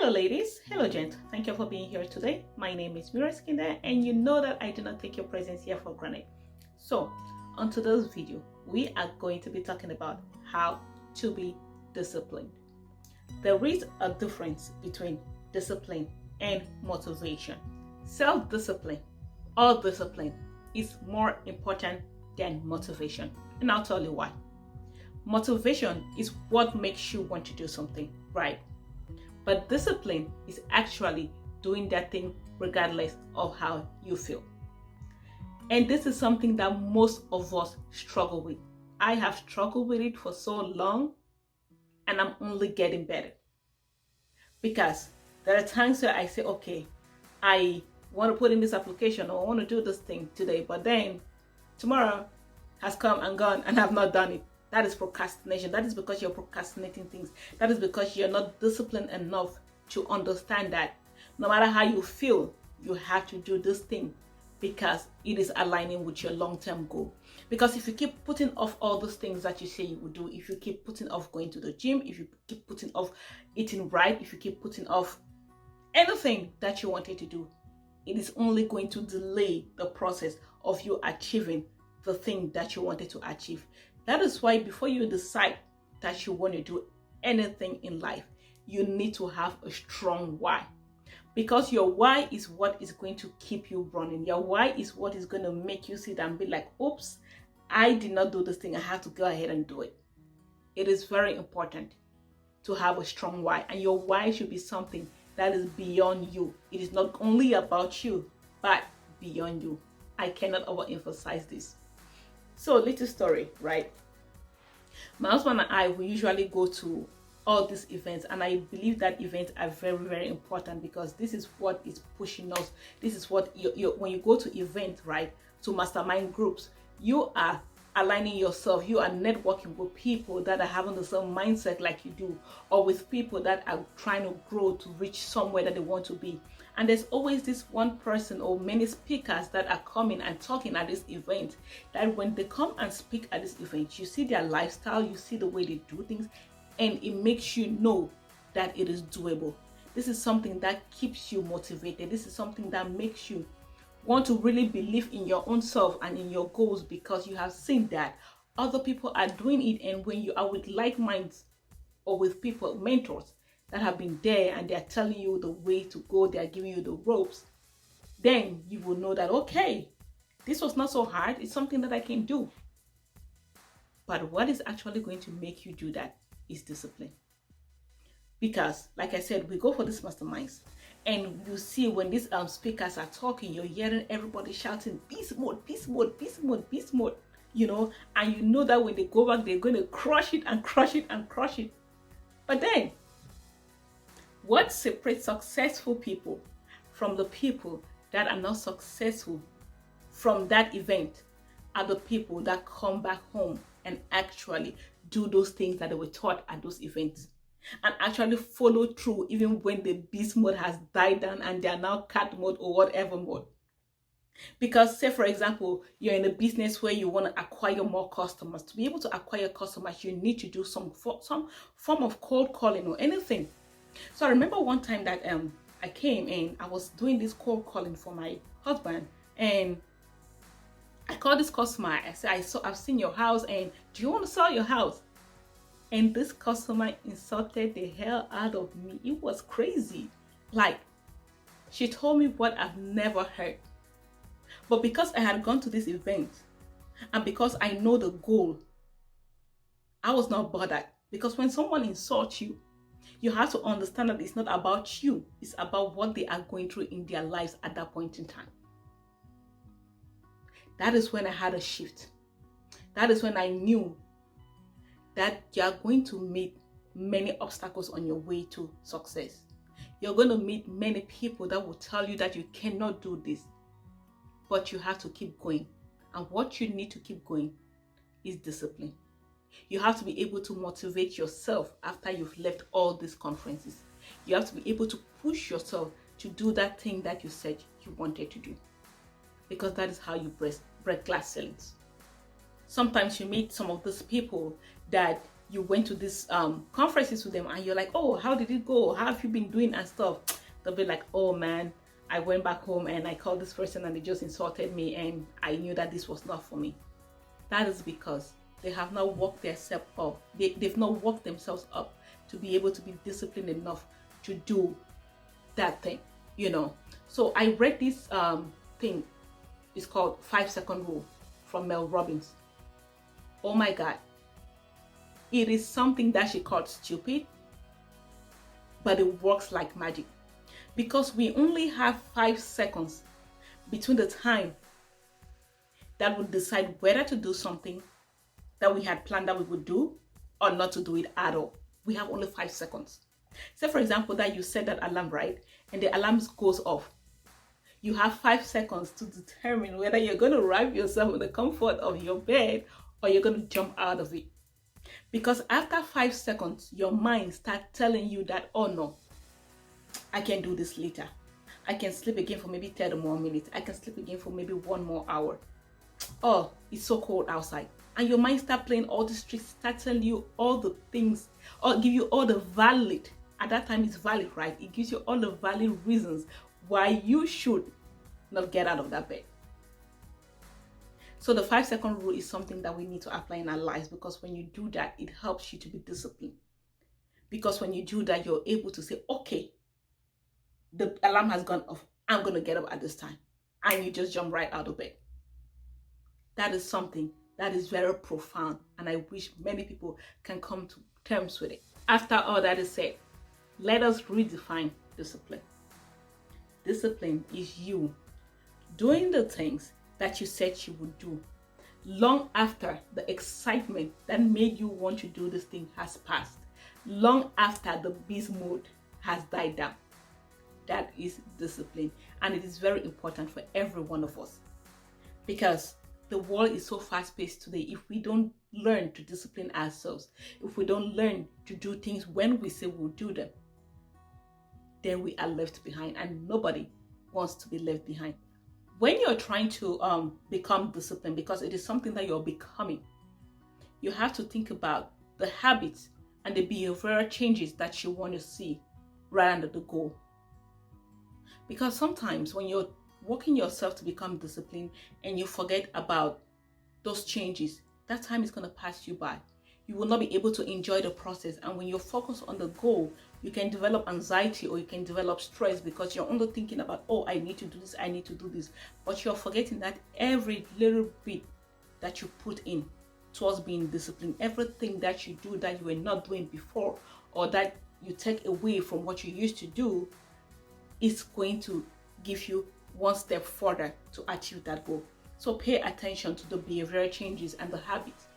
Hello ladies, hello gents. Thank you for being here today. My name is Mira Skinder and you know that I do not take your presence here for granted. So on today's video, we are going to be talking about how to be disciplined. There is a difference between discipline and motivation. Self-discipline or discipline is more important than motivation, and I'll tell you why. Motivation is what makes you want to do something, right? But discipline is actually doing that thing regardless of how you feel. And this is something that most of us struggle with. I have struggled with it for so long, and I'm only getting better. Because there are times where I say, okay, I want to put in this application or I want to do this thing today, but then tomorrow has come and gone and I've not done it. That is procrastination. That is because you're procrastinating things. That is because you're not disciplined enough to understand that no matter how you feel, you have to do this thing because it is aligning with your long-term goal. Because if you keep putting off all those things that you say you will do, if you keep putting off going to the gym, if you keep putting off eating right, if you keep putting off anything that you wanted to do, it is only going to delay the process of you achieving the thing that you wanted to achieve. That is why before you decide that you want to do anything in life, you need to have a strong why. Because your why is what is going to keep you running. Your why is what is going to make you sit and be like, oops, I did not do this thing. I have to go ahead and do it. It is very important to have a strong why. And your why should be something that is beyond you. It is not only about you, but beyond you. I cannot overemphasize this. So, little story, right? My husband and I, we usually go to all these events, and I believe that events are very, very important because this is what is pushing us. This is what when you go to events, right, to mastermind groups, you are aligning yourself. You are networking with people that are having the same mindset like you do, or with people that are trying to grow to reach somewhere that they want to be. And there's always this one person or many speakers that are coming and talking at this event, that when they come and speak at this event, you see their lifestyle, you see the way they do things, and it makes you know that it is doable. This is something that keeps you motivated. This is something that makes you want to really believe in your own self and in your goals because you have seen that other people are doing it. And when you are with like minds or with people, mentors that have been there and they are telling you the way to go, they are giving you the ropes, then you will know that, okay, this was not so hard. It's something that I can do. But what is actually going to make you do that is discipline. Because, like I said, we go for these masterminds, and you see when these speakers are talking, you're hearing everybody shouting, beast mode, beast mode, beast mode, beast mode, you know, and you know that when they go back, they're going to crush it and crush it and crush it. But then, what separates successful people from the people that are not successful from that event are the people that come back home and actually do those things that they were taught at those events and actually follow through even when the beast mode has died down and they are now cat mode or whatever mode. Because say for example, you're in a business where you want to acquire more customers. To be able to acquire customers, you need to do some form of cold calling or anything. So I remember one time that I came and I was doing this cold calling for my husband, and I called this customer. I said, I've seen your house, and do you want to sell your house? And this customer insulted the hell out of me. It was crazy. Like, she told me what I've never heard. But because I had gone to this event and because I know the goal, I was not bothered. Because when someone insults you, you have to understand that it's not about you. It's about what they are going through in their lives at that point in time. That is when I had a shift. That is when I knew that you are going to meet many obstacles on your way to success. You're going to meet many people that will tell you that you cannot do this, but you have to keep going. And what you need to keep going is discipline. You have to be able to motivate yourself after you've left all these conferences. You have to be able to push yourself to do that thing that you said you wanted to do. Because that is how you break glass ceilings. Sometimes you meet some of these people that you went to these conferences with them and you're like, oh, how did it go? How have you been doing and stuff? They'll be like, oh man, I went back home and I called this person and they just insulted me and I knew that this was not for me. That is because they have not worked themselves up. They've not worked themselves up to be able to be disciplined enough to do that thing, you know. So I read this thing. It's called 5-second rule from Mel Robbins. Oh my God. It is something that she called stupid, but it works like magic. Because we only have 5 seconds between the time that we decide whether to do something that we had planned that we would do or not to do it at all. We have only 5 seconds. Say for example that you set that alarm, right? And the alarm goes off. You have 5 seconds to determine whether you're going to wrap yourself in the comfort of your bed or you're going to jump out of it. Because after 5 seconds, your mind starts telling you that, oh no, I can do this later. I can sleep again for maybe 30 more minutes. I can sleep again for maybe 1 more hour. Oh, it's so cold outside. And your mind start playing all the tricks, start telling you all the things, or give you all the valid, at that time it's valid, right? It gives you all the valid reasons why you should not get out of that bed. So the 5-second rule is something that we need to apply in our lives, because when you do that, it helps you to be disciplined. Because when you do that, you're able to say, okay, the alarm has gone off. I'm going to get up at this time. And you just jump right out of bed. That is something that is very profound. And I wish many people can come to terms with it. After all that is said, let us redefine discipline. Discipline is you doing the things that you said you would do long after the excitement that made you want to do this thing has passed, long after the beast mode has died down. That is discipline, and it is very important for every one of us, because the world is so fast-paced today. If we don't learn to discipline ourselves, if we don't learn to do things when we say we'll do them, then we are left behind, and nobody wants to be left behind. When you're trying to become disciplined, because it is something that you're becoming, you have to think about the habits and the behavioral changes that you want to see rather than the goal. Because sometimes when you're working yourself to become disciplined and you forget about those changes, that time is going to pass you by. You will not be able to enjoy the process. And when you're focused on the goal, you can develop anxiety or you can develop stress, because you're only thinking about, oh, I need to do this, I need to do this. But you're forgetting that every little bit that you put in towards being disciplined, everything that you do that you were not doing before, or that you take away from what you used to do, is going to give you one step further to achieve that goal. So pay attention to the behavioral changes and the habits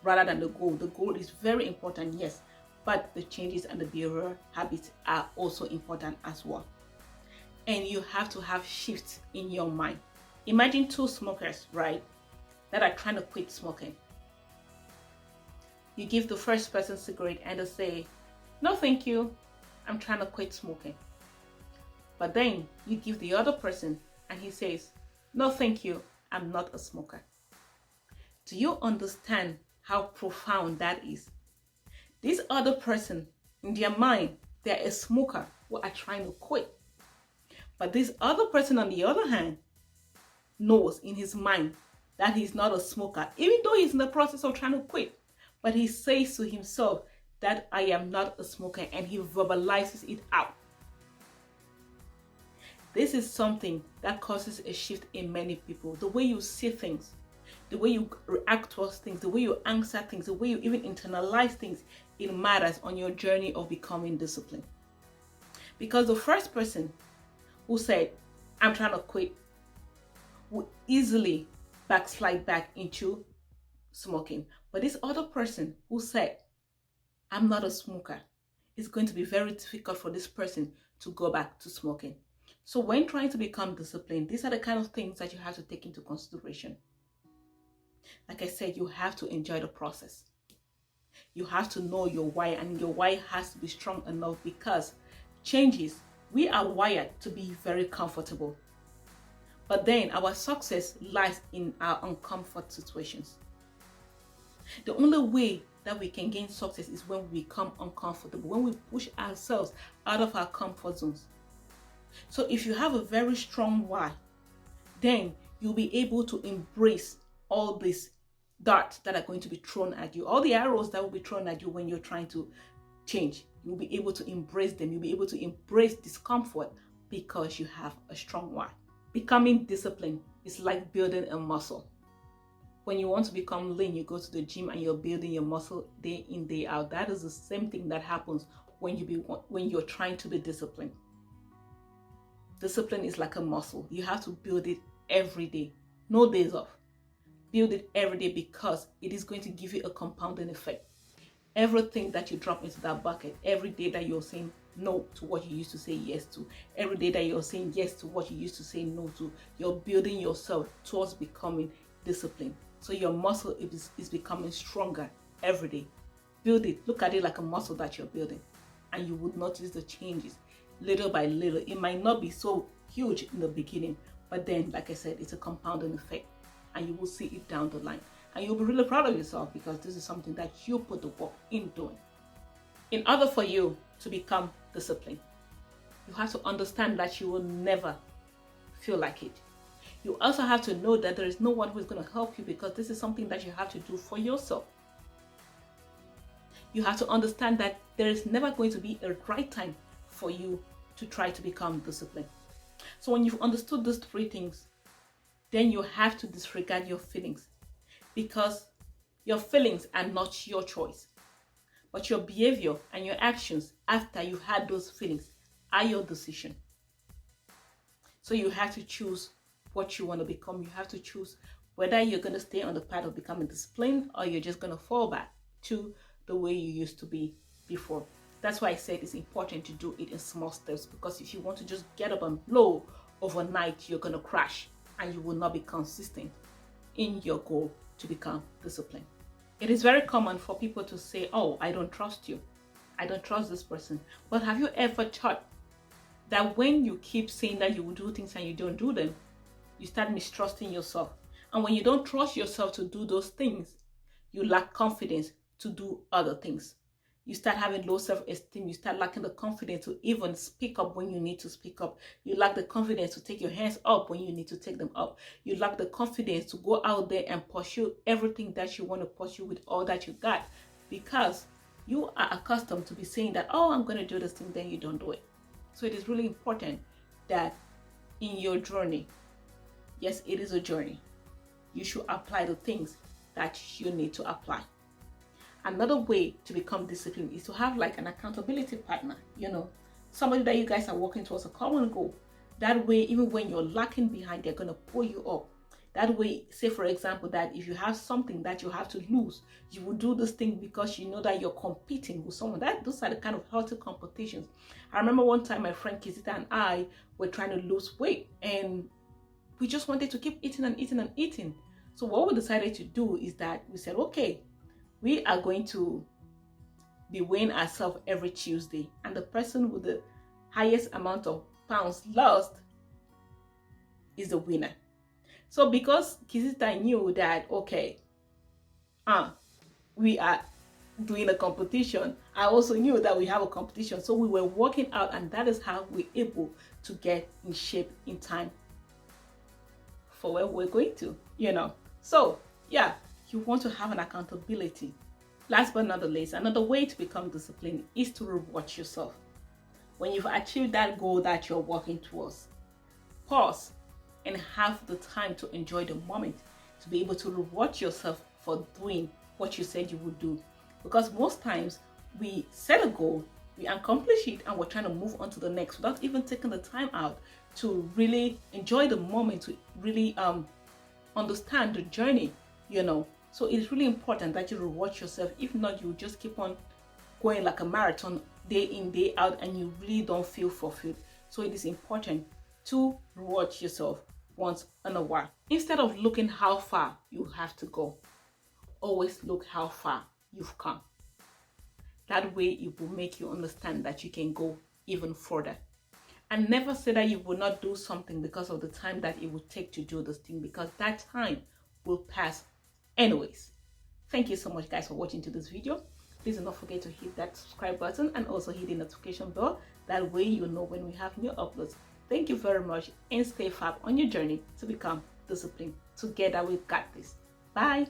rather than the goal. The goal is very important, yes, but the changes and the behavioral habits are also important as well. And you have to have shifts in your mind. Imagine 2 smokers, right, that are trying to quit smoking. You give the first person a cigarette and they say, no thank you, I'm trying to quit smoking. But then you give the other person and he says, no thank you, I'm not a smoker. Do you understand how profound that is? This other person, in their mind, they're a smoker who are trying to quit. But this other person, on the other hand, knows in his mind that he's not a smoker, even though he's in the process of trying to quit. But he says to himself that I am not a smoker, and he verbalizes it out. This is something that causes a shift in many people. The way you see things, the way you react towards things, the way you answer things, the way you even internalize things, it matters on your journey of becoming disciplined. Because the first person who said, I'm trying to quit, would easily backslide back into smoking. But this other person who said, I'm not a smoker, it's going to be very difficult for this person to go back to smoking. So when trying to become disciplined, these are the kind of things that you have to take into consideration. Like I said, you have to enjoy the process. You have to know your why, and your why has to be strong enough, because changes, we are wired to be very comfortable. But then our success lies in our uncomfort situations. The only way that we can gain success is when we become uncomfortable, when we push ourselves out of our comfort zones. So if you have a very strong why, then you'll be able to embrace all these darts that are going to be thrown at you, all the arrows that will be thrown at you when you're trying to change. You'll be able to embrace them. You'll be able to embrace discomfort because you have a strong why. Becoming disciplined is like building a muscle. When you want to become lean, you go to the gym and you're building your muscle day in, day out. That is the same thing that happens when you're trying to be disciplined. Discipline is like a muscle. You have to build it every day. No days off. Build it every day because it is going to give you a compounding effect. Everything that you drop into that bucket, every day that you're saying no to what you used to say yes to, every day that you're saying yes to what you used to say no to, you're building yourself towards becoming disciplined. So your muscle is becoming stronger every day. Build it. Look at it like a muscle that you're building, and you would notice the changes little by little. It might not be so huge in the beginning, but then, like I said, it's a compounding effect, and you will see it down the line. And you'll be really proud of yourself because this is something that you put the work in doing. In order for you to become disciplined, you have to understand that you will never feel like it. You also have to know that there is no one who is going to help you because this is something that you have to do for yourself. You have to understand that there is never going to be a right time for you to try to become disciplined. So when you've understood these three things, then you have to disregard your feelings, because your feelings are not your choice, but your behavior and your actions after you've had those feelings are your decision. So you have to choose what you want to become. You have to choose whether you're going to stay on the path of becoming disciplined or you're just going to fall back to the way you used to be before. That's why I said it's important to do it in small steps, because if you want to just get up and blow overnight, you're going to crash and you will not be consistent in your goal to become disciplined. It is very common for people to say, oh, I don't trust you. I don't trust this person. But have you ever thought that when you keep saying that you will do things and you don't do them, you start mistrusting yourself? And when you don't trust yourself to do those things, you lack confidence to do other things. You start having low self-esteem. You start lacking the confidence to even speak up when you need to speak up. You lack the confidence to take your hands up when you need to take them up. You lack the confidence to go out there and pursue everything that you want to pursue with all that you got, because you are accustomed to be saying that, oh, I'm going to do this thing, then you don't do it. So it is really important that in your journey, yes, it is a journey, you should apply the things that you need to apply. Another way to become disciplined is to have like an accountability partner, somebody that you guys are working towards a common goal. That way, even when you're lacking behind, they're going to pull you up. That way, say for example, that if you have something that you have to lose, you will do this thing because you know that you're competing with someone. Those are the kind of healthy competitions. I remember one time my friend Kizita and I were trying to lose weight, and we just wanted to keep eating and eating and eating. So what we decided to do is that we said, okay, we are going to be weighing ourselves every Tuesday, and the person with the highest amount of pounds lost is the winner. So because Kizita knew that, okay, we are doing a competition, I also knew that we have a competition. So we were working out, and that is how we're able to get in shape in time for where we're going to, So yeah, you want to have an accountability. Last but not the least, another way to become disciplined is to reward yourself. When you've achieved that goal that you're working towards, pause and have the time to enjoy the moment, to be able to reward yourself for doing what you said you would do. Because most times we set a goal, we accomplish it, and we're trying to move on to the next without even taking the time out to really enjoy the moment, to really understand the journey, So it's really important that you reward yourself. If not, you just keep on going like a marathon day in, day out, and you really don't feel fulfilled. So it is important to reward yourself once in a while. Instead of looking how far you have to go, always look how far you've come. That way it will make you understand that you can go even further. And never say that you will not do something because of the time that it will take to do this thing, because that time will pass anyways. Thank you so much, guys, for watching to this video. Please do not forget to hit that subscribe button and also hit the notification bell. That way you know when we have new uploads. Thank you very much and stay fab on your journey to become disciplined. Together we've got this. Bye.